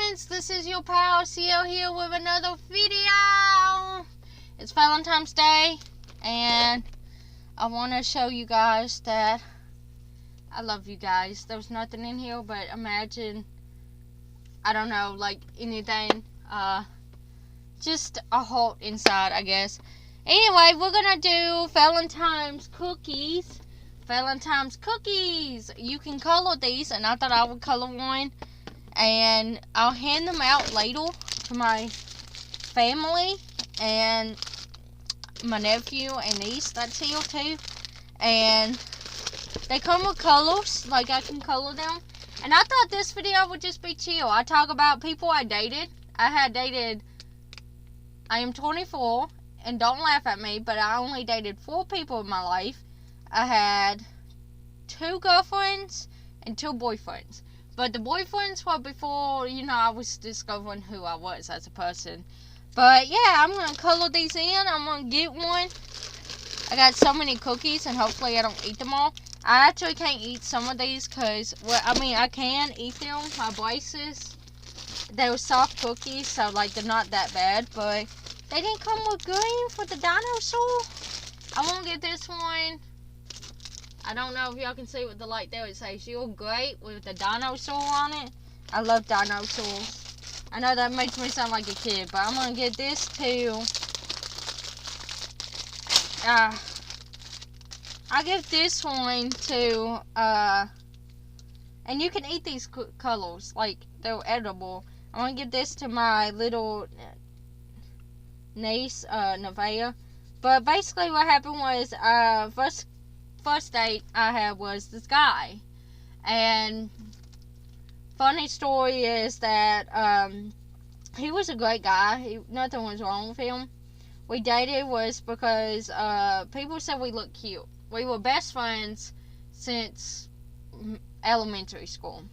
diamonds, this is your pal Cierra here with another video. It's Valentine's Day, and I want to show you guys that I love you guys. There's nothing in here, but imagine, I don't know, like anything, just a heart inside, I guess. Anyway, we're gonna do Valentine's cookies. Valentine's cookies. You can color these, and I thought I would color one, and I'll hand them out later to my family and my nephew and niece that's here too. And they come with colors, like I can color them. And I thought this video would just be chill. I talk about people I dated. I am 24, and don't laugh at me, but I only dated 4 people in my life. I had 2 girlfriends and 2 boyfriends. But the boyfriends were before, I was discovering who I was as a person. But yeah, I'm going to color these in. I'm going to get one. I got so many cookies, and hopefully I don't eat them all. I actually can't eat some of these because, I can eat them. My braces, they were soft cookies, so they're not that bad. But they didn't come with green for the dinosaur. I won't get this one. I don't know if y'all can see with the light there. It says "You're great" with the dinosaur on it. I love dinosaurs. I know that makes me sound like a kid, but I'm going to get this too. I give this one to, and you can eat these colors, they're edible. I'm going to give this to my little niece, Nevaeh. But basically what happened was, first date I had was this guy. And funny story is that, he was a great guy. Nothing was wrong with him. We dated was because, people said we looked cute. We were best friends since elementary school.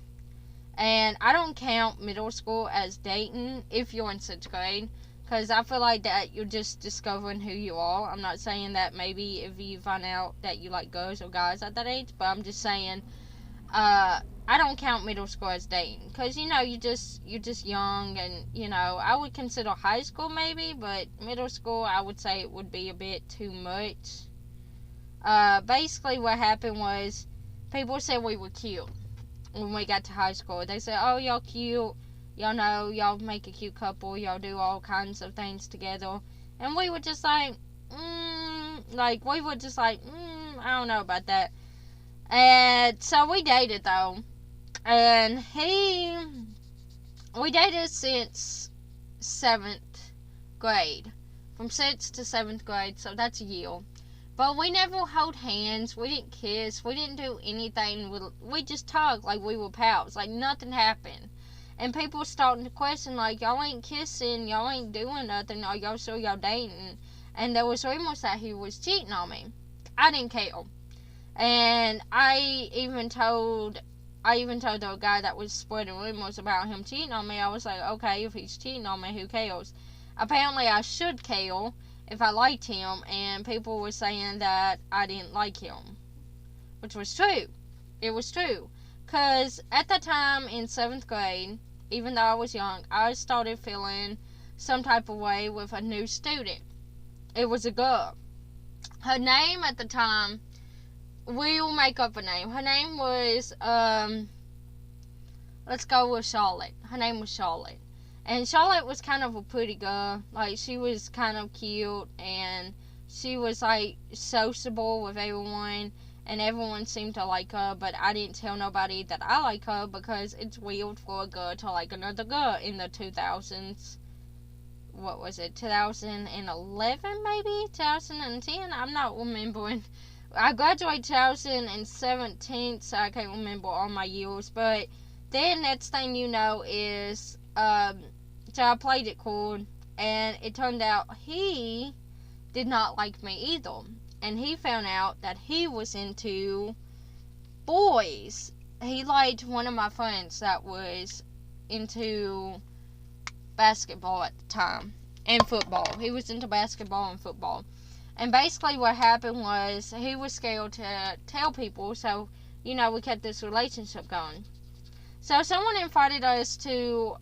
And I don't count middle school as dating if you're in 6th grade. Because I feel like that you're just discovering who you are. I'm not saying that maybe if you find out that you like girls or guys at that age. But I'm just saying, I don't count middle school as dating. Because, you're just young. And, I would consider high school maybe. But middle school, I would say it would be a bit too much. Basically what happened was, people said we were cute when we got to high school. They said, "Oh, y'all cute. Y'all know, y'all make a cute couple. Y'all do all kinds of things together." And we were just I don't know about that. And so we dated, though. And we dated since 7th grade. From 6th to 7th grade, so that's a year. But we never held hands. We didn't kiss. We didn't do anything. We just talked like we were pals. Like nothing happened. And people starting to question, y'all ain't kissing, y'all ain't doing nothing, or y'all sure y'all dating. And there was rumors that he was cheating on me. I didn't care. And I even told the guy that was spreading rumors about him cheating on me, I was like, okay, if he's cheating on me, who cares? Apparently I should care if I liked him, and people were saying that I didn't like him. Which was true. It was true. Because at the time in 7th grade, even though I was young, I started feeling some type of way with a new student. It was a girl. Her name at the time, we'll make up a name. Her name was, let's go with Charlotte. Her name was Charlotte. And Charlotte was kind of a pretty girl. She was kind of cute, and she was, sociable with everyone. And everyone seemed to like her, but I didn't tell nobody that I like her because it's weird for a girl to like another girl in the 2000s. What was it? 2011 maybe? 2010? I'm not remembering. I graduated 2017, so I can't remember all my years. But then next thing you know is, so I played it cool, and it turned out he did not like me either. And he found out that he was into boys. He liked one of my friends that was into basketball at the time. And football. He was into basketball and football. And basically what happened was, he was scared to tell people. So, we kept this relationship going. So someone invited us to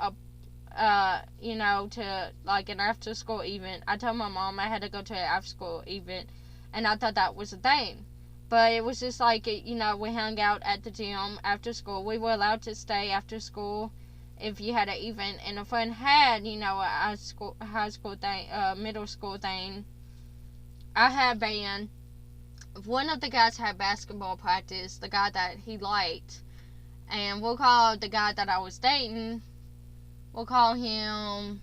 you know, to like an after school event. I told my mom I had to go to an after school event, and I thought that was a thing. But it was just like, you know, we hung out at the gym after school. We were allowed to stay after school if you had an event. And a friend had, you know, a high school thing, middle school thing. I had band. One of the guys had basketball practice, the guy that he liked. And we'll call the guy that I was dating, we'll call him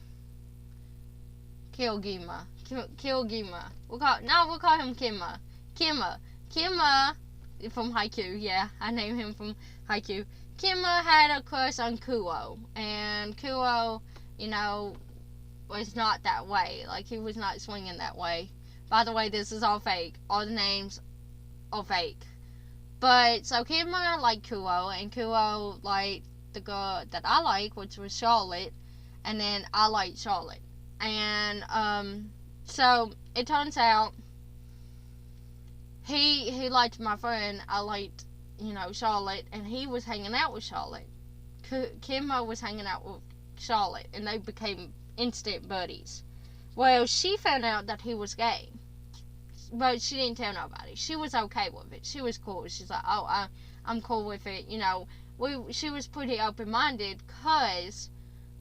Kilgima. We'll call him Kimma. Kimma from Haikyuu, yeah, I named him from Haikyuu. Kimma had a crush on Kuo, and Kuo, you know, was not that way. Like, he was not swinging that way. By the way, this is all fake. All the names are fake. But, so Kimma liked Kuo, and Kuo liked the girl that I like, which was Charlotte, and then I liked Charlotte. And, so, it turns out, he liked my friend, I liked, you know, Charlotte, and he was hanging out with Charlotte. Kimmo was hanging out with Charlotte, and they became instant buddies. Well, she found out that he was gay, but she didn't tell nobody. She was okay with it. She was cool. She's like, oh, I'm cool with it, you know. She was pretty open-minded, because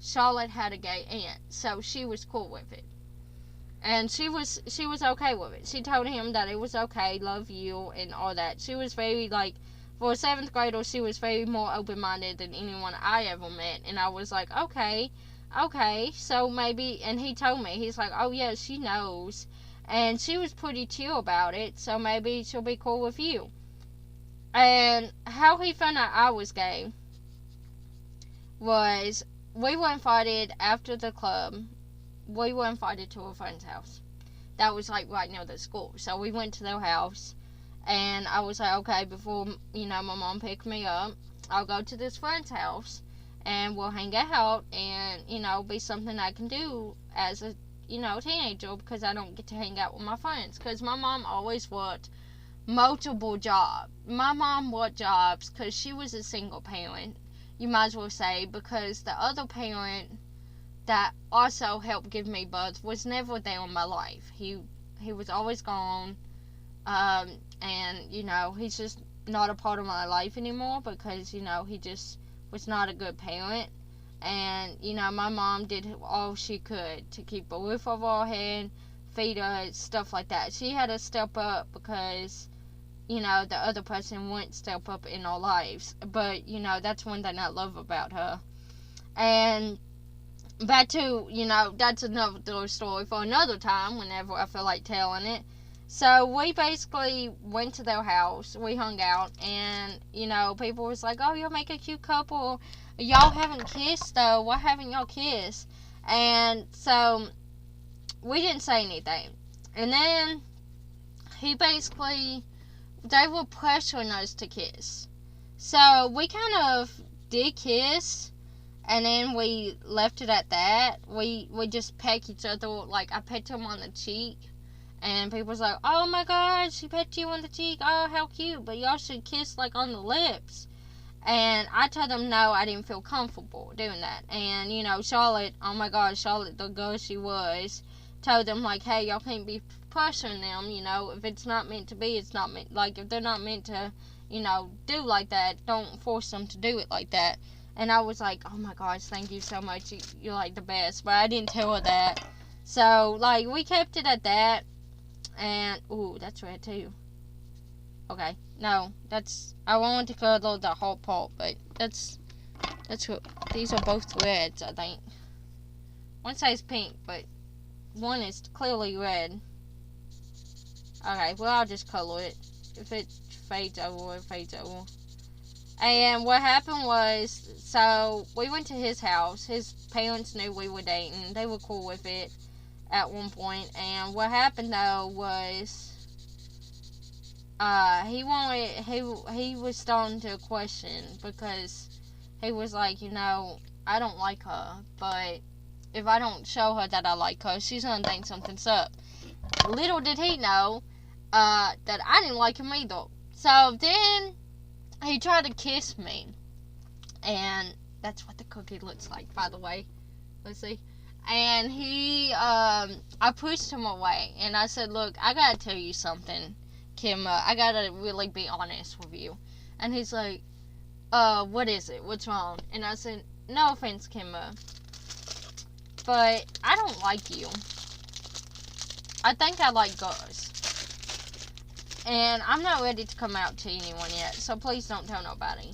Charlotte had a gay aunt, so she was cool with it. And she was okay with it. She told him that it was okay, love you, and all that. She was very, like, for a 7th grader, she was very more open-minded than anyone I ever met. And I was like, okay, so maybe, and he told me, he's like, oh yeah, she knows. And she was pretty chill about it, so maybe she'll be cool with you. And how he found out I was gay was, we were invited after the club. We were invited to a friend's house. That was, like, right near the school. So we went to their house, and I was like, okay, before, you know, my mom picked me up, I'll go to this friend's house, and we'll hang out, and, you know, be something I can do as a, you know, teenager, because I don't get to hang out with my friends. Because my mom always worked multiple jobs. My mom worked jobs because she was a single parent, you might as well say, because the other parent that also helped give me birth was never there in my life. He was always gone, and, you know, he's just not a part of my life anymore, because, you know, he just was not a good parent. And, you know, my mom did all she could to keep a roof over her head, feed her, stuff like that. She had to step up because, you know, the other person wouldn't step up in our lives. But, you know, that's one thing I love about her. And back to, you know, that's another story for another time, whenever I feel like telling it. So, we basically went to their house, we hung out, and, you know, people was like, oh, you'll make a cute couple. Y'all haven't kissed, though. Why haven't y'all kissed? And so, we didn't say anything. And then, they were pressuring us to kiss. So, we kind of did kiss, and then we left it at that. We just pecked each other, like, I pecked him on the cheek, and people was like, oh my god, she pecked you on the cheek, oh, how cute, but y'all should kiss, like, on the lips. And I told them no, I didn't feel comfortable doing that. And, you know, Charlotte, oh my god, Charlotte, the girl she was, told them, like, hey, y'all can't be pressuring them, you know, if it's not meant to be, it's not meant, like, if they're not meant to, you know, do like that, don't force them to do it like that. And I was like, oh my gosh, thank you so much, you're, like, the best. But I didn't tell her that. So, like, we kept it at that. And, ooh, that's red too. Okay, no, I wanted to color the whole part, but that's what, these are both reds, I think. One side's pink, but one is clearly red. Okay, well, I'll just color it. If it fades over, it fades over. And what happened was, so, we went to his house. His parents knew we were dating. They were cool with it at one point. And what happened, though, was, he was starting to question, because he was like, you know, I don't like her, but if I don't show her that I like her, she's gonna think something's up. Little did he know, that I didn't like him either. So then, he tried to kiss me, and that's what the cookie looks like, by the way. Let's see. And I pushed him away. And I said, look, I got to tell you something, Kimma. I got to really be honest with you. And he's like, what is it? What's wrong? And I said, no offense, Kimma, but I don't like you. I think I like girls. And I'm not ready to come out to anyone yet, so please don't tell nobody.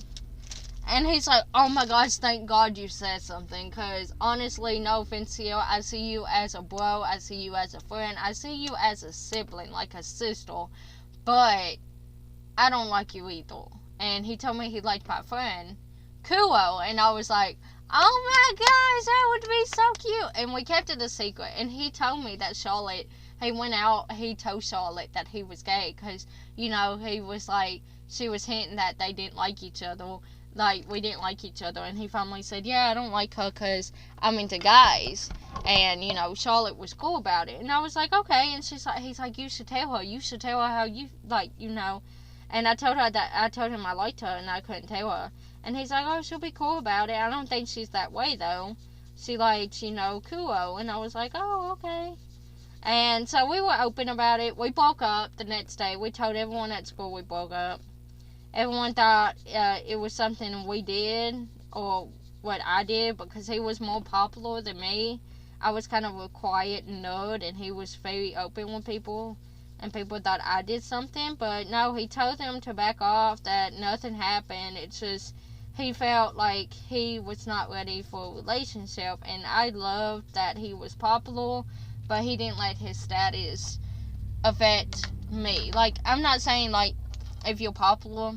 And he's like, oh my gosh, thank God you said something, because honestly, no offense to you, I see you as a bro, I see you as a friend, I see you as a sibling, like a sister, but I don't like you either. And he told me he liked my friend, Kuo, and I was like, oh my gosh, that would be so cute. And we kept it a secret, and he told me that Charlotte, he went out, he told Charlotte that he was gay, because, you know, he was like, she was hinting that they didn't like each other, like, we didn't like each other, and he finally said, yeah, I don't like her because I'm into guys, and, you know, Charlotte was cool about it, and I was like, okay, and he's like, you should tell her how you, like, you know, and I told him I liked her, and I couldn't tell her, and he's like, oh, she'll be cool about it, I don't think she's that way, though, she likes, you know, Kuo, and I was like, oh, okay. And so we were open about it. We broke up the next day. We told everyone at school we broke up. Everyone thought it was something we did or what I did because he was more popular than me. I was kind of a quiet nerd and he was very open with people. And people thought I did something. But no, he told them to back off, that nothing happened. It's just he felt like he was not ready for a relationship. And I loved that he was popular, but he didn't let his status affect me. Like, I'm not saying, like, if you're popular,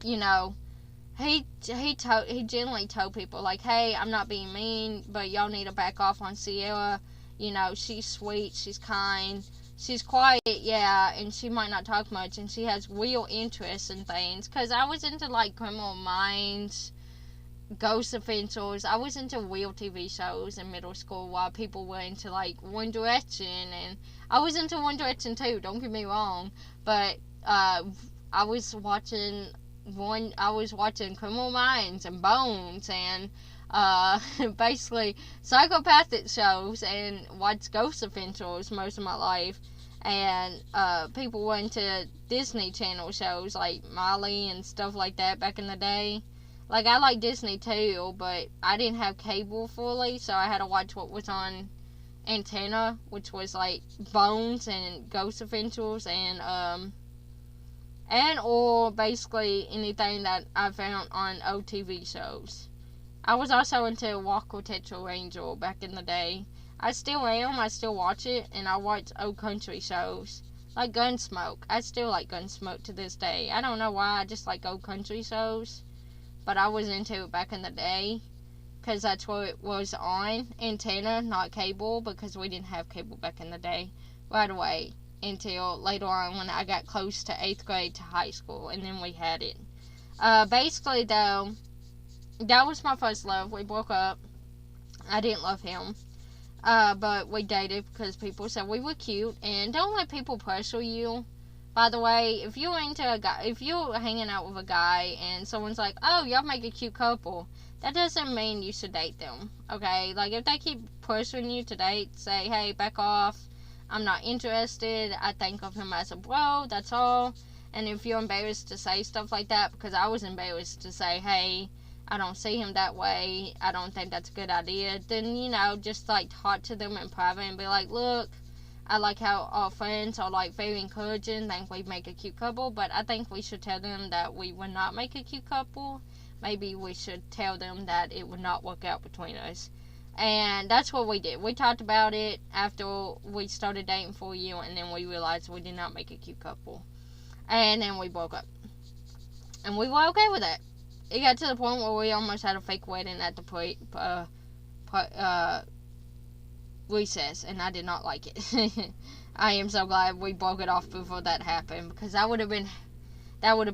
you know, he generally told people, like, hey, I'm not being mean, but y'all need to back off on Cierra. You know, she's sweet, she's kind, she's quiet, yeah, and she might not talk much, and she has real interest in things, because I was into, like, Criminal Minds, Ghost Adventures. I was into real TV shows in middle school while people were into, like, One Direction, and I was into One Direction too, don't get me wrong, but I was watching Criminal Minds and Bones and basically psychopathic shows, and watched Ghost Adventures most of my life, and people were into Disney Channel shows like Molly and stuff like that back in the day. Like, I like Disney too, but I didn't have cable fully, so I had to watch what was on antenna, which was like Bones and Ghost Adventures and or basically anything that I found on OTV shows. I was also into Walker Texas Ranger back in the day. I still am. I still watch it, and I watch old country shows like Gunsmoke. I still like Gunsmoke to this day. I don't know why. I just like old country shows. But I was into it back in the day because that's what it was on antenna, not cable, because we didn't have cable back in the day right away until later on when I got close to 8th grade to high school, and then we had it. Basically, though, that was my first love. We broke up. I didn't love him. But we dated because people said we were cute, and don't let people pressure you. By the way, if you're into a guy, if you're hanging out with a guy and someone's like, oh, y'all make a cute couple, that doesn't mean you should date them, okay? Like, if they keep pressuring you to date, say, hey, back off, I'm not interested, I think of him as a bro, that's all. And if you're embarrassed to say stuff like that, because I was embarrassed to say, hey, I don't see him that way, I don't think that's a good idea, then, you know, just, like, talk to them in private and be like, look, I like how our friends are, like, very encouraging, think we make a cute couple, but I think we should tell them that we would not make a cute couple. Maybe we should tell them that it would not work out between us. And that's what we did. We talked about it after we started dating for a year, and then we realized we did not make a cute couple. And then we broke up. And we were okay with it. It got to the point where we almost had a fake wedding at the recess, and I did not like it. I am so glad we broke it off before that happened, because that would have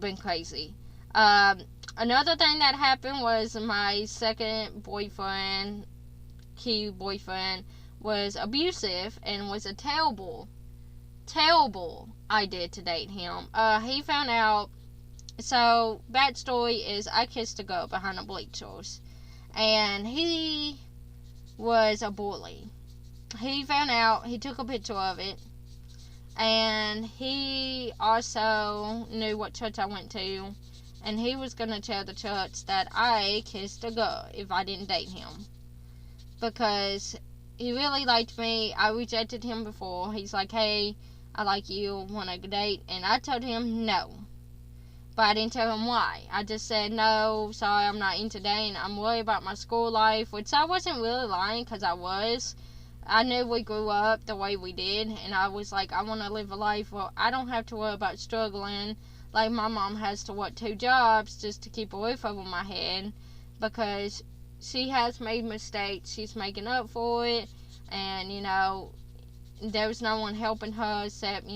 been crazy. Another thing that happened was my second boyfriend, key boyfriend, was abusive and was a terrible idea to date him. He found out. So, backstory is I kissed a girl behind the bleachers, and he was a bully. He found out, he took a picture of it, and he also knew what church I went to, and he was going to tell the church that I kissed a girl if I didn't date him. Because he really liked me. I rejected him before. He's like, hey, I like you, want to date? And I told him no. But I didn't tell him why. I just said, no, sorry, I'm not into dating. I'm worried about my school life, which I wasn't really lying, because I was. I knew we grew up the way we did, and I was like, I want to live a life where I don't have to worry about struggling like my mom has to work 2 jobs just to keep a roof over my head, because she has made mistakes. She's making up for it, and, there was no one helping her except,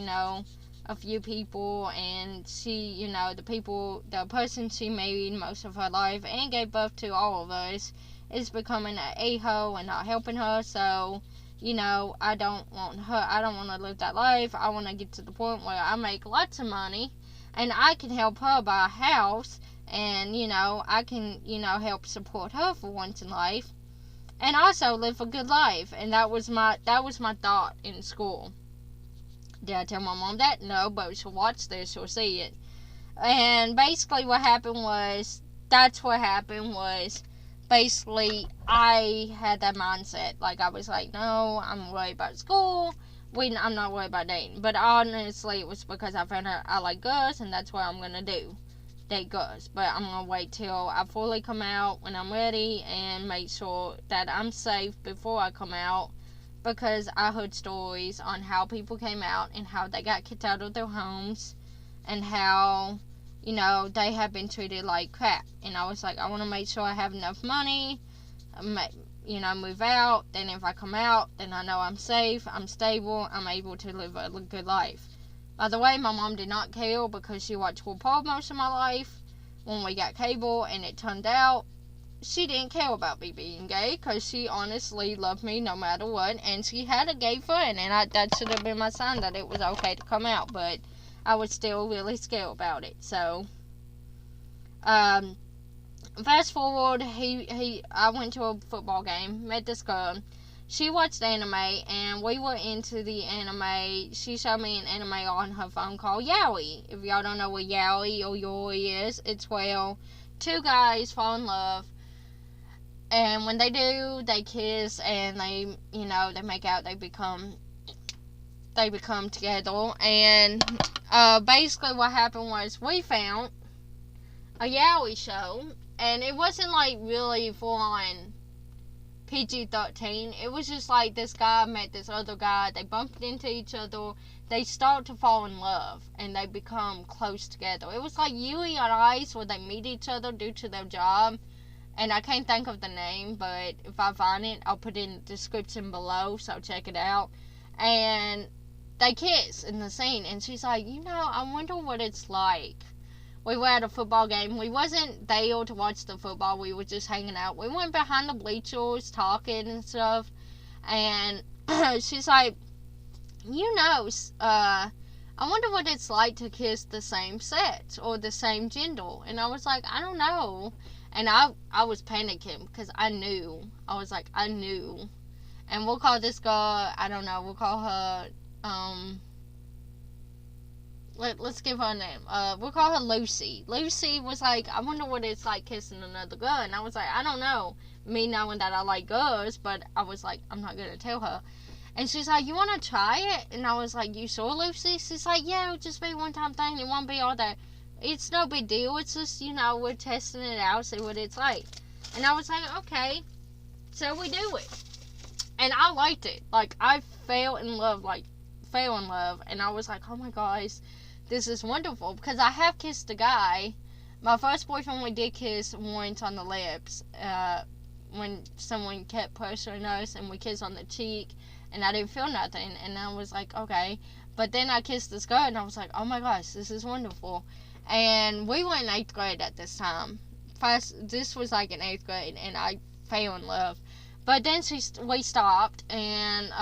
a few people, and she, the person she married most of her life and gave birth to all of us is becoming an a-hole and not helping her. So, I don't want to live that life. I want to get to the point where I make lots of money and I can help her buy a house, and, I can, help support her for once in life, and also live a good life. And that was my thought in school. Did I tell my mom that? No, but she'll watch this, she'll see it. And basically what happened was, basically, I had that mindset. Like, I was like, no, I'm worried about school. I'm not worried about dating. But honestly, it was because I found out I like girls, and that's what I'm going to do. Date girls. But I'm going to wait till I fully come out when I'm ready, and make sure that I'm safe before I come out. Because I heard stories on how people came out and how they got kicked out of their homes, and how, they have been treated like crap. And I was like, I want to make sure I have enough money, move out. Then if I come out, then I know I'm safe, I'm stable, I'm able to live a good life. By the way, my mom did not care, because she watched RuPaul most of my life when we got cable, and it turned out she didn't care about me being gay, because she honestly loved me no matter what, and she had a gay friend, and that should have been my sign that it was okay to come out, but I was still really scared about it. So, fast forward, I went to a football game, met this girl. She watched anime, and we were into the anime. She showed me an anime on her phone called Yaoi. If y'all don't know what Yaoi or Yoi is, it's where 2 guys fall in love. And when they do, they kiss, and they make out, they become together. And basically what happened was, we found a yaoi show, and it wasn't like really full on PG-13. It was just like this guy met this other guy, they bumped into each other, they start to fall in love, and they become close together. It was like Yui on Ice, where they meet each other due to their job. And I can't think of the name, but if I find it, I'll put it in the description below, so check it out. And they kiss in the scene, and she's like, I wonder what it's like. We were at a football game. We wasn't there to watch the football. We were just hanging out. We went behind the bleachers, talking and stuff. And she's like, I wonder what it's like to kiss the same sex or the same gender. And I was like, I don't know. And I was panicking, because I knew. I was like, I knew. And we'll call this girl, I don't know, we'll call her, let's give her a name. We'll call her Lucy. Lucy was like, I wonder what it's like kissing another girl. And I was like, I don't know. Me knowing that I like girls, but I was like, I'm not going to tell her. And she's like, you want to try it? And I was like, you sure, Lucy? She's like, yeah, it'll just be a one-time thing. It won't be all that. It's no big deal. It's just, we're testing it out, see what it's like. And I was like, okay. So we do it. And I liked it. Like, I fell in love. And I was like, oh my gosh, this is wonderful. Because I have kissed a guy. My first boyfriend, we did kiss once on the lips. When someone kept pressuring us, and we kissed on the cheek. And I didn't feel nothing. And I was like, okay. But then I kissed this girl, and I was like, oh my gosh, this is wonderful. And we were in 8th grade at this time. This was like in 8th grade, and I fell in love. But then we stopped, and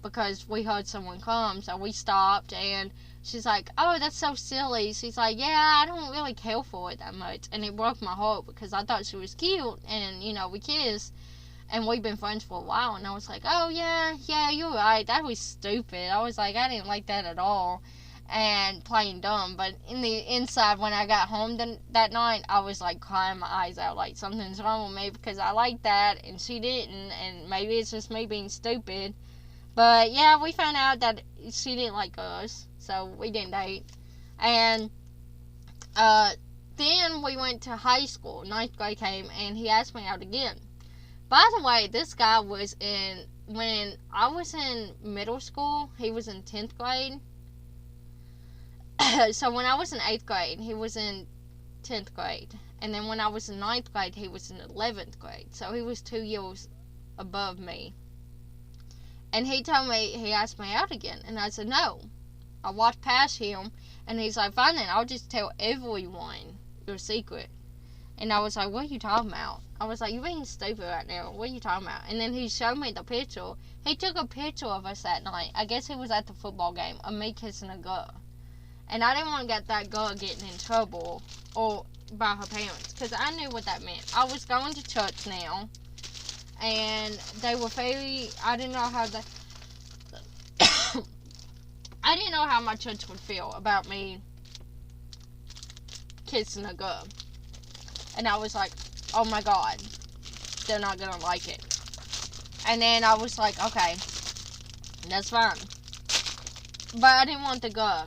because we heard someone come, so we stopped, and she's like, oh, that's so silly. She's like, yeah, I don't really care for it that much. And it broke my heart, because I thought she was cute, and, we kissed. And we've been friends for a while. And I was like, oh, yeah, you're right. That was stupid. I was like, I didn't like that at all. And playing dumb. But in the inside, when I got home that night, I was like crying my eyes out. Like, something's wrong with me because I like that and she didn't. And maybe it's just me being stupid. But yeah, we found out that she didn't like us. So we didn't date. And then we went to high school. 9th grade came and he asked me out again. By the way, this guy was when I was in middle school, he was in 10th grade. So when I was in 8th grade, he was in 10th grade. And then when I was in 9th grade, he was in 11th grade. So he was 2 years above me. And he asked me out again. And I said, no. I walked past him, and he's like, fine then, I'll just tell everyone your secret. And I was like, what are you talking about? I was like, you're being stupid right now. What are you talking about? And then he showed me the picture. He took a picture of us that night. I guess he was at the football game of me kissing a girl. And I didn't want to get that girl getting in trouble or by her parents, because I knew what that meant. I was going to church now, and they were I didn't know how I didn't know how my church would feel about me kissing a girl. And I was like, oh my God, they're not going to like it. And then I was like, okay, that's fine. But I didn't want the girl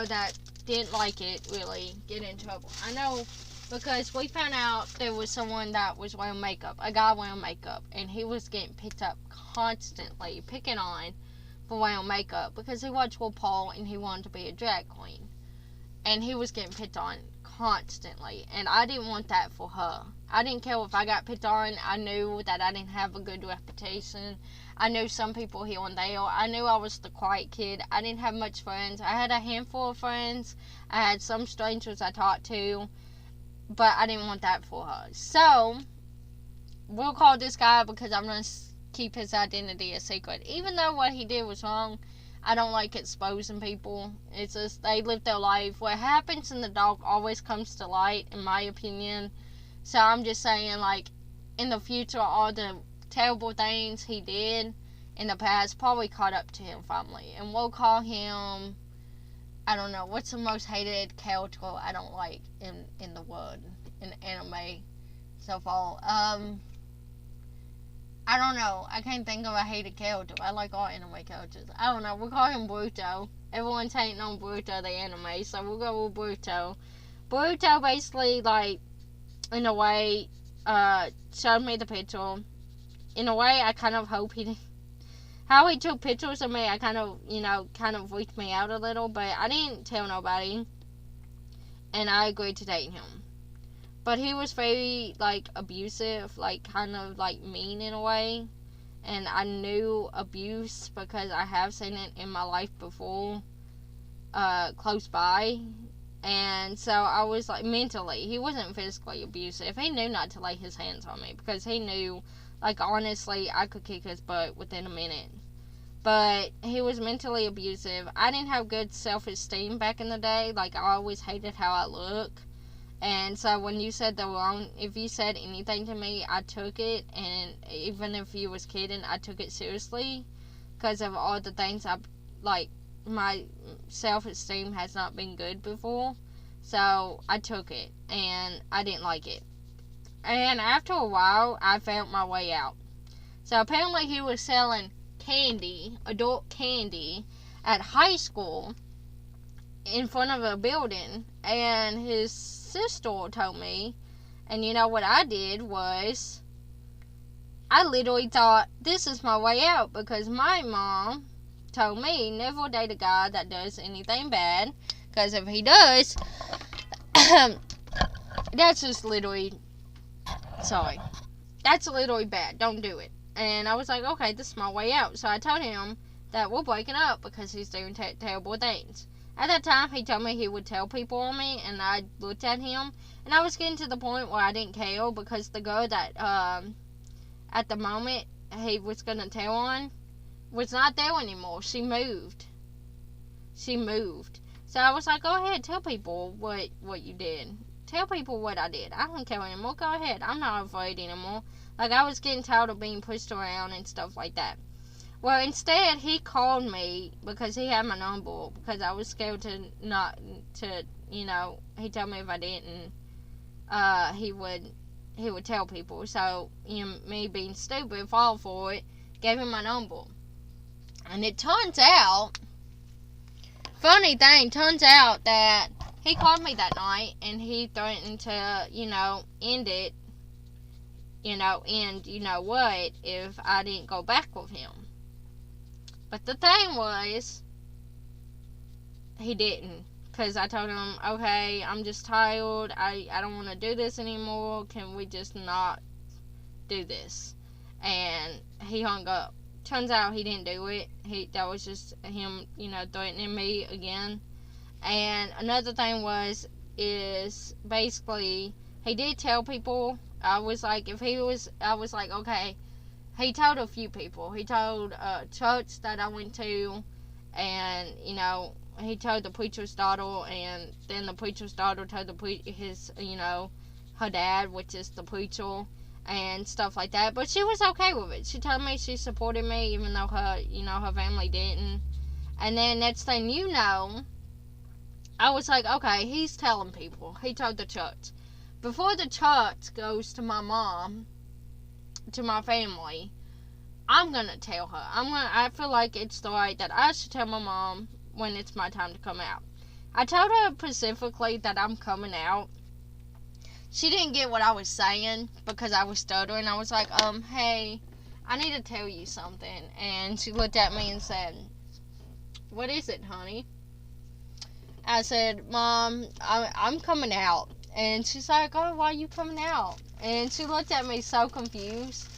that didn't like it really get in trouble. I know, because we found out there was someone that was wearing makeup, a guy wearing makeup, and he was getting picked up constantly, picking on for wearing makeup, because he watched RuPaul and he wanted to be a drag queen. And he was getting picked on constantly, and I didn't want that for her. I didn't care if I got picked on. I knew that I didn't have a good reputation. I knew some people here and there. I knew I was the quiet kid. I didn't have much friends. I had a handful of friends. I had some strangers I talked to, but I didn't want that for her. So we'll call this guy, because I'm going to keep his identity a secret. Even though what he did was wrong, I don't like exposing people. It's just, they live their life. What happens in the dark always comes to light, in my opinion. So I'm just saying, like, in the future, all the terrible things he did in the past probably caught up to him finally. And we'll call him, I don't know, what's the most hated character I don't like in the world, in anime so far? I don't know. I can't think of a hated character. I like all anime characters. I don't know. We'll call him Boruto. Everyone's hating on Boruto, the anime, so we'll go with Boruto. Boruto basically, like, in a way, showed me the picture. In a way, I kind of hope how he took pictures of me, I kind of freaked me out a little, but I didn't tell nobody. And I agreed to date him. But he was very, like, abusive, like, kind of, like, mean in a way. And I knew abuse because I have seen it in my life before, close by. And so I was, like, mentally, he wasn't physically abusive. He knew not to lay his hands on me because he knew, like, honestly, I could kick his butt within a minute. But he was mentally abusive. I didn't have good self-esteem back in the day. Like, I always hated how I look. And so when you said if you said anything to me, I took it, and even if you was kidding, I took it seriously, because of all the things my self-esteem has not been good before, so I took it, and I didn't like it. And after a while, I found my way out. So apparently he was selling candy, adult candy, at high school, in front of a building, and his sister told me, and you know what I did was, I literally thought, this is my way out, because my mom told me never date a guy that does anything bad, because if he does, that's literally bad, don't do it. And I was like, okay, this is my way out. So I told him that we're breaking up because he's doing terrible things. At that time, he told me he would tell people on me, and I looked at him, and I was getting to the point where I didn't care, because the girl that, at the moment, he was going to tell on, was not there anymore. She moved. So I was like, go ahead, tell people what you did. Tell people what I did. I don't care anymore. Go ahead. I'm not afraid anymore. Like, I was getting tired of being pushed around and stuff like that. Well, instead, he called me because he had my number, because I was scared to not, to, you know, he told me if I didn't, he would tell people. So, you know, me being stupid, fall for it, gave him my number. And it turns out, funny thing, turns out that he called me that night, and he threatened to, you know, end it, you know, and you know what, if I didn't go back with him. But the thing was, he didn't. Because I told him, okay, I'm just tired. I don't want to do this anymore. Can we just not do this? And he hung up. Turns out he didn't do it. That was just him, you know, threatening me again. And another thing is basically, he did tell people. I was like, okay. He told a few people. He told a church that I went to, and, you know, he told the preacher's daughter, and then the preacher's daughter told his, you know, her dad, which is the preacher, and stuff like that. But she was okay with it. She told me she supported me, even though her, you know, her family didn't. And then next thing you know, I was like, okay, he's telling people. He told the church. Before the church goes to my mom, to my family, I'm gonna tell her. I feel like it's the right that I should tell my mom when it's my time to come out. I told her specifically that I'm coming out. She didn't get what I was saying because I was stuttering. I was like, hey, I need to tell you something. And she looked at me and said, what is it, honey? I said, Mom, I'm coming out. And she's like, oh, why are you coming out? And she looked at me so confused.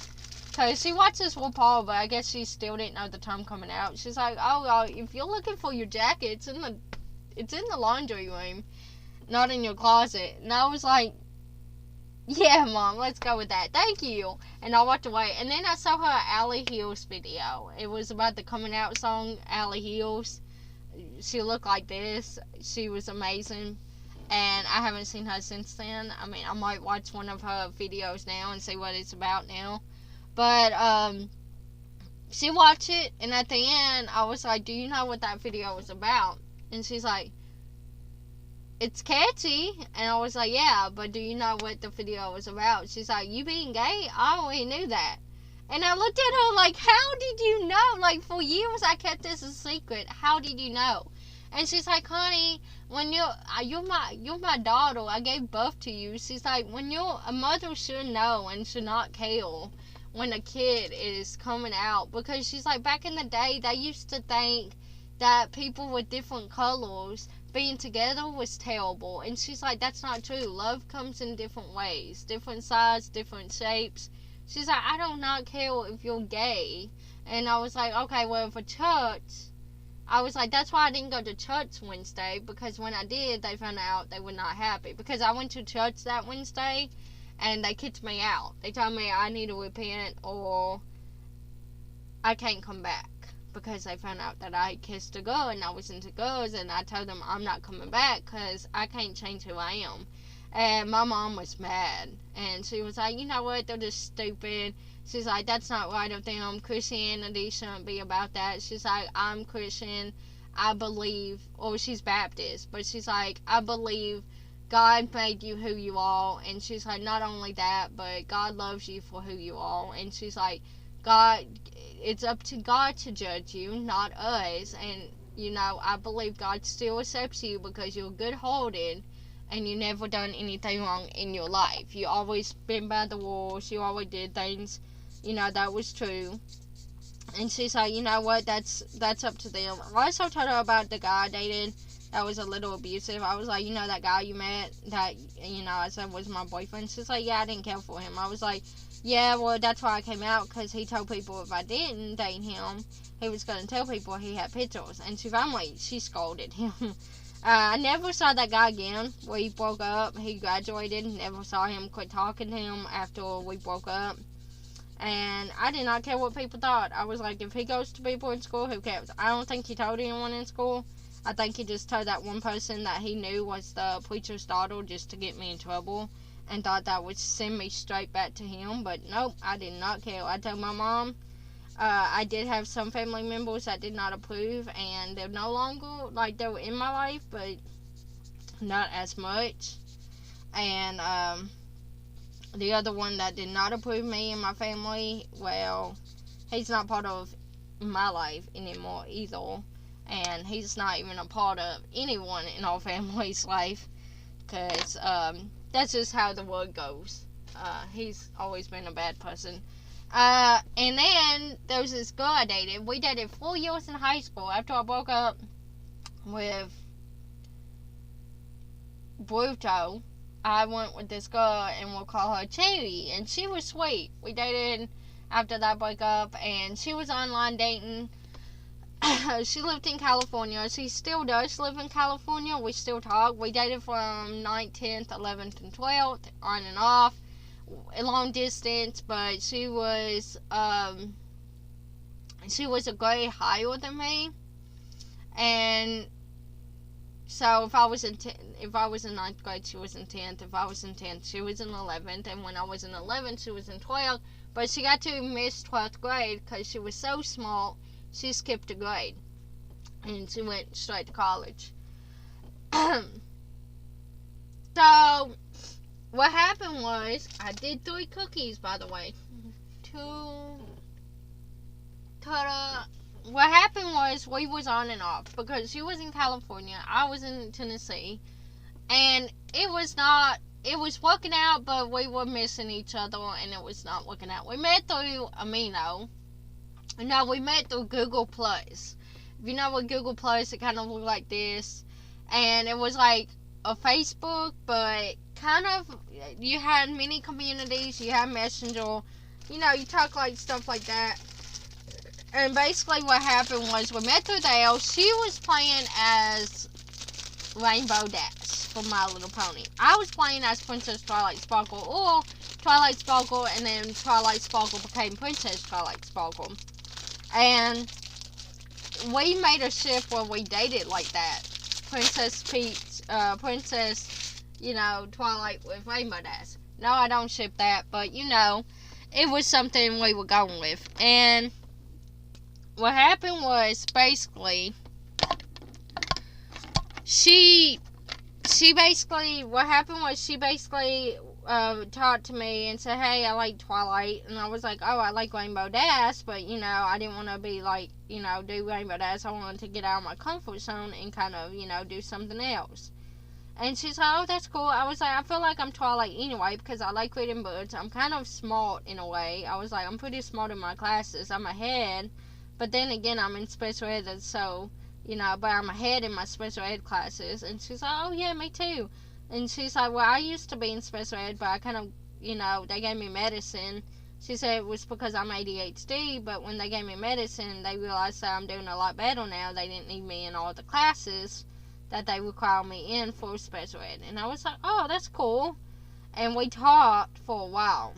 Because she watches RuPaul, but I guess she still didn't know the time coming out. She's like, oh, if you're looking for your jacket, it's in the laundry room, not in your closet. And I was like, yeah, Mom, let's go with that. Thank you. And I walked away. And then I saw her Allie Hills video. It was about the coming out song, Allie Hills. She looked like this. She was amazing. And I haven't seen her since then. I mean, I might watch one of her videos now and see what it's about now. But, she watched it, and at the end, I was like, do you know what that video was about? And she's like, it's catchy. And I was like, yeah, but do you know what the video was about? She's like, you being gay? I already knew that. And I looked at her like, how did you know? Like, for years I kept this a secret. How did you know? And she's like, honey, when you're my daughter, I gave birth to you. She's like, a mother should know and should not care when a kid is coming out. Because she's like, back in the day, they used to think that people with different colors being together was terrible. And she's like, that's not true. Love comes in different ways, different sizes, different shapes. She's like, I do not care if you're gay. And I was like, okay, well, for church, I was like, that's why I didn't go to church Wednesday, because when I did, they found out they were not happy. Because I went to church that Wednesday, and they kicked me out. They told me I need to repent, or I can't come back. Because they found out that I kissed a girl, and I was into girls, and I told them I'm not coming back, because I can't change who I am. And my mom was mad, and she was like, you know what, they're just stupid. She's like, that's not right of them. Christianity shouldn't be about that. She's like, I'm Christian. I believe, or she's Baptist, but she's like, I believe God made you who you are. And she's like, not only that, but God loves you for who you are. And she's like, God, it's up to God to judge you, not us. And, you know, I believe God still accepts you because you're good-hearted. And you never done anything wrong in your life. You always been by the rules. You always did things, you know, that was true. And she's like, you know what, that's up to them. I also told her about the guy I dated that was a little abusive. I was like, you know that guy you met that, you know, I said was my boyfriend? She's like, yeah, I didn't care for him. I was like, yeah, well, that's why I came out, because he told people if I didn't date him, he was going to tell people he had pictures. And she scolded him. I never saw that guy again. We broke up. He graduated. Never saw him. Quit talking to him after we broke up. And I did not care what people thought. I was like, if he goes to people in school, who cares? I don't think he told anyone in school. I think he just told that one person that he knew was the preacher's daughter just to get me in trouble. and thought that would send me straight back to him. But nope, I did not care. I told my mom. I did have some family members that did not approve, and they're no longer, like, they were in my life, but not as much. And the other one that did not approve me and my family, well, he's not part of my life anymore either. And he's not even a part of anyone in our family's life, because that's just how the world goes. He's always been a bad person. And then there was this girl I dated. We dated 4 years in high school. After I broke up with Bruto, I went with this girl, and we'll call her Cherry, and she was sweet. We dated after that breakup, and she was online dating. She lived in California. She still does live in California. We still talk. We dated from 9th, 10th, 11th, and 12th, on and off, long distance. But she was a grade higher than me, and so if I was in 9th grade, she was in 10th. If I was in 10th, she was in 11th. And when I was in 11th, she was in 12th. But she got to miss 12th grade because she was so small. She skipped a grade, and she went straight to college. So, what happened was, I did 3 cookies, by the way. What happened was, we was on and off, because she was in California, I was in Tennessee, and it was working out, but we were missing each other, and it was not working out. We met through Amino. No, we met through Google Plus. If you know what Google Plus, it kind of looked like this. And it was like a Facebook, but kind of, you had mini communities, you had Messenger, you know, you talk like stuff like that. And basically what happened was, we met through there. She was playing as Rainbow Dash for My Little Pony. I was playing as Princess Twilight Sparkle, or Twilight Sparkle, and then Twilight Sparkle became Princess Twilight Sparkle. And we made a shift where we dated like that. Princess Peach, Twilight with Rainbow Dash. No, I don't ship that, but, it was something we were going with. And what happened was, basically, she basically talked to me and said, hey, I like Twilight, and I was like, oh, I like Rainbow Dash, but, I didn't want to be like, do Rainbow Dash. I wanted to get out of my comfort zone and kind of, do something else. And she's like, oh, that's cool. I was like, I feel like I'm Twilight anyway, because I like reading books. I'm kind of smart in a way. I was like, I'm pretty smart in my classes. I'm ahead, but then again, I'm in special ed, so, but I'm ahead in my special ed classes. And she's like, oh, yeah, me too. And she's like, well, I used to be in special ed, but I kind of, they gave me medicine. She said it was because I'm ADHD, but when they gave me medicine, they realized that I'm doing a lot better now. They didn't need me in all the classes that they require me in for special ed. And I was like, oh, that's cool. And we talked for a while.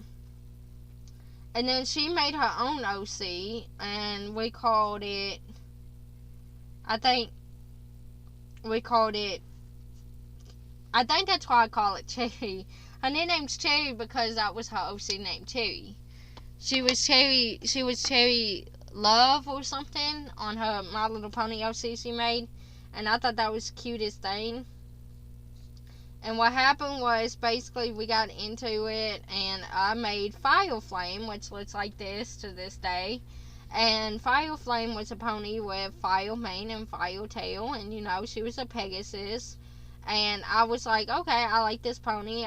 And then she made her own OC, and we called it, I think that's why I call it Cherry. Her nickname's Cherry because that was her OC name, Cherry. She was Cherry Love or something on her My Little Pony OC she made. And I thought that was the cutest thing. And what happened was, basically, we got into it, and I made Fire Flame, which looks like this to this day. And Fire Flame was a pony with fire mane and fire tail, and, she was a Pegasus. And I was like, okay, I like this pony.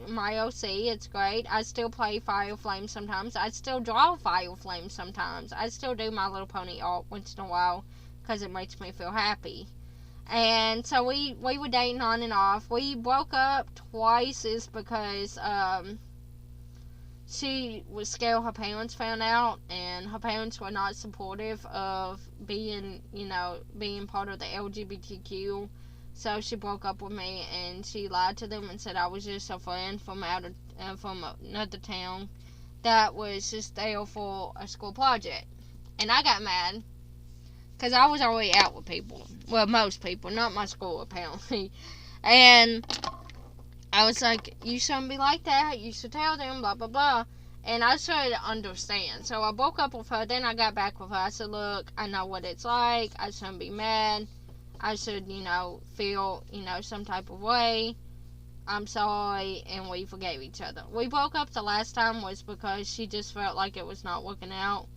My OC, it's great. I still play Fire Flame sometimes. I still draw Fire Flame sometimes. I still do My Little Pony art once in a while, because it makes me feel happy. And so we were dating on and off. We broke up twice is because she was scared her parents found out, and her parents were not supportive of being part of the LGBTQ. So she broke up with me, and she lied to them and said I was just a friend from another town that was just there for a school project. And I got mad, because I was already out with people. Well, most people. Not my school, apparently. And I was like, you shouldn't be like that. You should tell them, blah, blah, blah. And I started to understand. So I broke up with her. Then I got back with her. I said, look, I know what it's like. I shouldn't be mad. I should, feel, some type of way. I'm sorry. And we forgave each other. We broke up the last time was because she just felt like it was not working out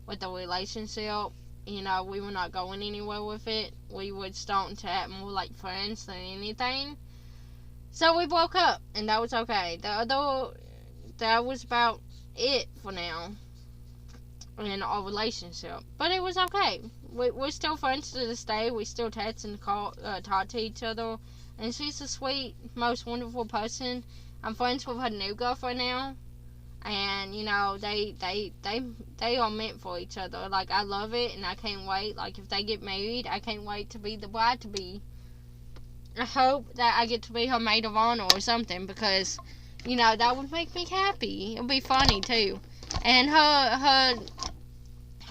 with the relationship. We were not going anywhere with it. We were starting to act more like friends than anything. So we broke up, and that was okay. That was about it for now in our relationship. But it was okay. We're still friends to this day. We still text and talk to each other. And she's a sweet, most wonderful person. I'm friends with her new girlfriend now. And, they are meant for each other. Like, I love it, and I can't wait. Like, if they get married, I can't wait to be the bride-to-be. I hope that I get to be her maid of honor or something, because, that would make me happy. It would be funny, too. And her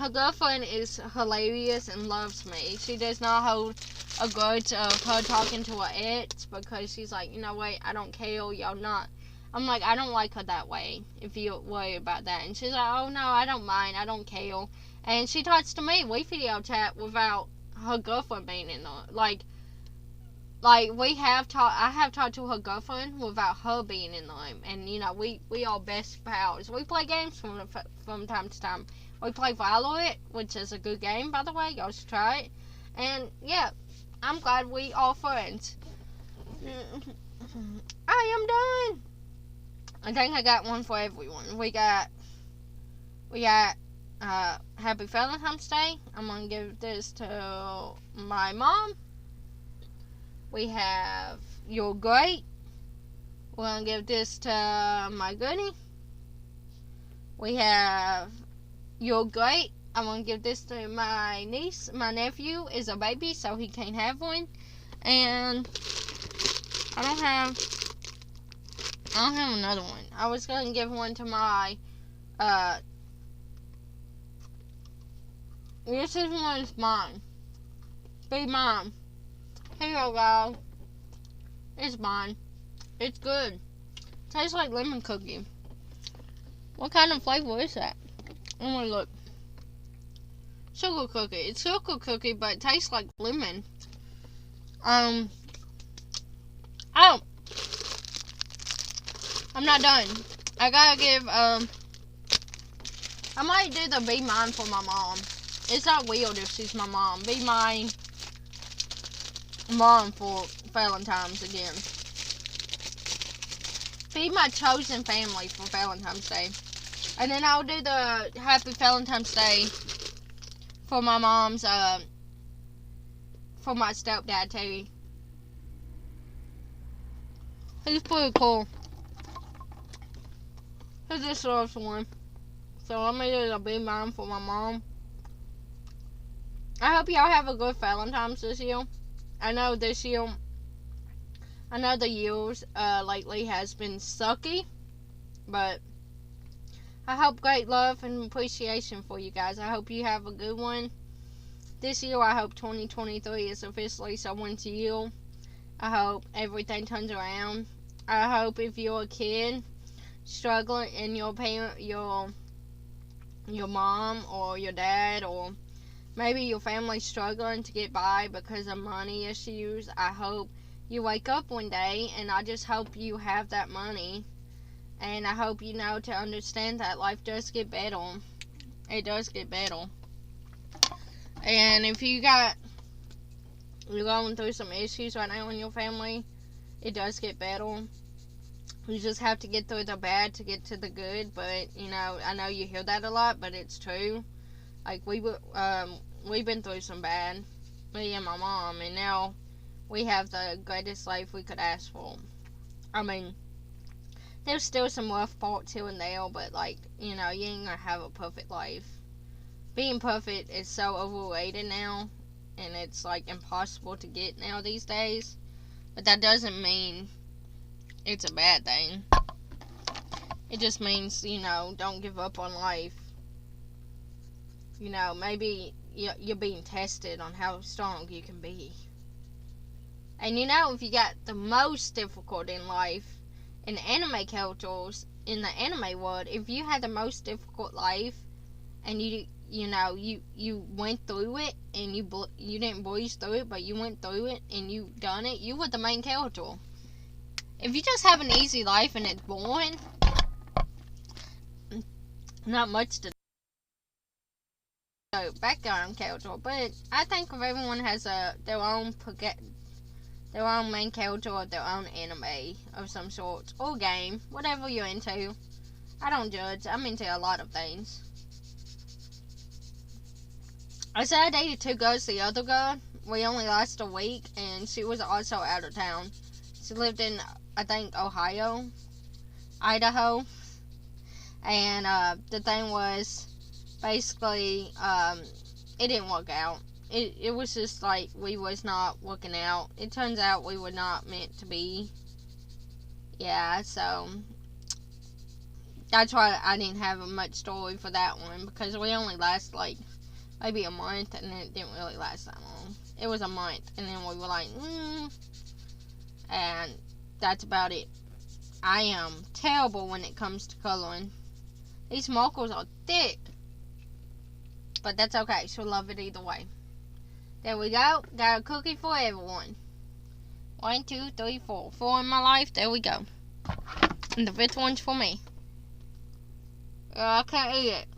girlfriend is hilarious and loves me. She does not hold a grudge of her talking to her ex, because she's like, you know what, I don't care, y'all not. I'm like, I don't like her that way, if you worry about that. And she's like, oh no, I don't mind, I don't care. And she talks to me, we video chat without her girlfriend being in there. Like I have talked to her girlfriend without her being in the room. And, we are best pals. We play games from time to time. We play Valentine, which is a good game, by the way. Y'all should try it. And, yeah, I'm glad we are friends. I am done. I think I got one for everyone. We got Happy Valentine's Day. I'm going to give this to my mom. We have You're Great. We're going to give this to my goodie. We have You're Great. I'm going to give this to my niece. My nephew is a baby, so he can't have one. And I don't have another one. I was going to give one to my, this one's mine. Be mine. Here you go. It's mine. It's good. Tastes like lemon cookie. What kind of flavor is that? Oh my, look. Sugar cookie. It's sugar cookie, but it tastes like lemon. Oh. I'm not done. I gotta give, I might do the Be Mine for my mom. It's not weird if she's my mom. Be mine mom for Valentine's again. Be my chosen family for Valentine's Day. And then I'll do the Happy Valentine's Day for my mom's, for my stepdad, Terry. He's pretty cool. He just loves one. So I'm gonna do the Be Mine for my mom. I hope y'all have a good Valentine's this year. I know the years lately has been sucky, but I hope great love and appreciation for you guys. I hope you have a good one. This year, I hope 2023 is officially someone's year. I hope everything turns around. I hope if you're a kid struggling and your parent, your mom or your dad or maybe your family's struggling to get by because of money issues, I hope you wake up one day, and I just hope you have that money. And I hope you know to understand that life does get better. It does get better. And if you're going through some issues right now in your family, it does get better. You just have to get through the bad to get to the good. But, I know you hear that a lot, but it's true. Like, we've been through some bad, me and my mom, and now we have the greatest life we could ask for. I mean, there's still some rough parts here and there, but, you ain't gonna have a perfect life. Being perfect is so overrated now, and it's, impossible to get now these days. But that doesn't mean it's a bad thing. It just means, don't give up on life. Maybe you're being tested on how strong you can be. And if you got the most difficult in life, in anime characters, in the anime world, if you had the most difficult life and you went through it and you didn't breeze through it, but you went through it and you done it, you were the main character. If you just have an easy life and it's boring, not much to do. Background character, but I think if everyone has their own main character or their own anime of some sort or game, whatever you're into. I don't judge. I'm into a lot of things. I said I dated 2 girls. The other girl, we only lasted a week, and she was also out of town. She lived in, I think, Idaho. And the thing was, basically, it didn't work out. It was just like we was not working out. It turns out we were not meant to be. Yeah, so that's why I didn't have much story for that one, because we only lasted like maybe a month, and it didn't really last that long. It was a month, and then we were like, and that's about it. I am terrible when it comes to coloring. These markers are thick, but that's okay. She'll love it either way. There we go. Got a cookie for everyone. 1, 2, 3, 4. 4 in my life. There we go. And the 5th one's for me. I can't eat it.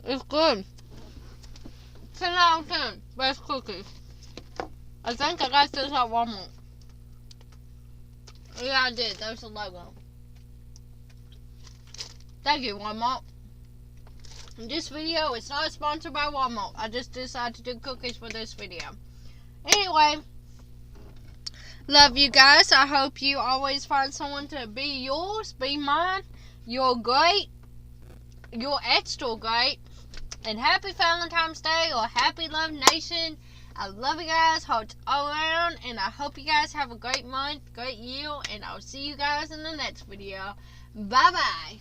It's good. 10 out of 10. Best cookies. I think I got this at Walmart. Yeah, I did. There's the logo. Thank you, Walmart. This video is not sponsored by Walmart. I just decided to do cookies for this video. Anyway, love you guys. I hope you always find someone to be yours, be mine. You're great. You're extra great. And happy Valentine's Day or happy Love Nation. I love you guys. Hearts all around. And I hope you guys have a great month, great year. And I'll see you guys in the next video. Bye-bye.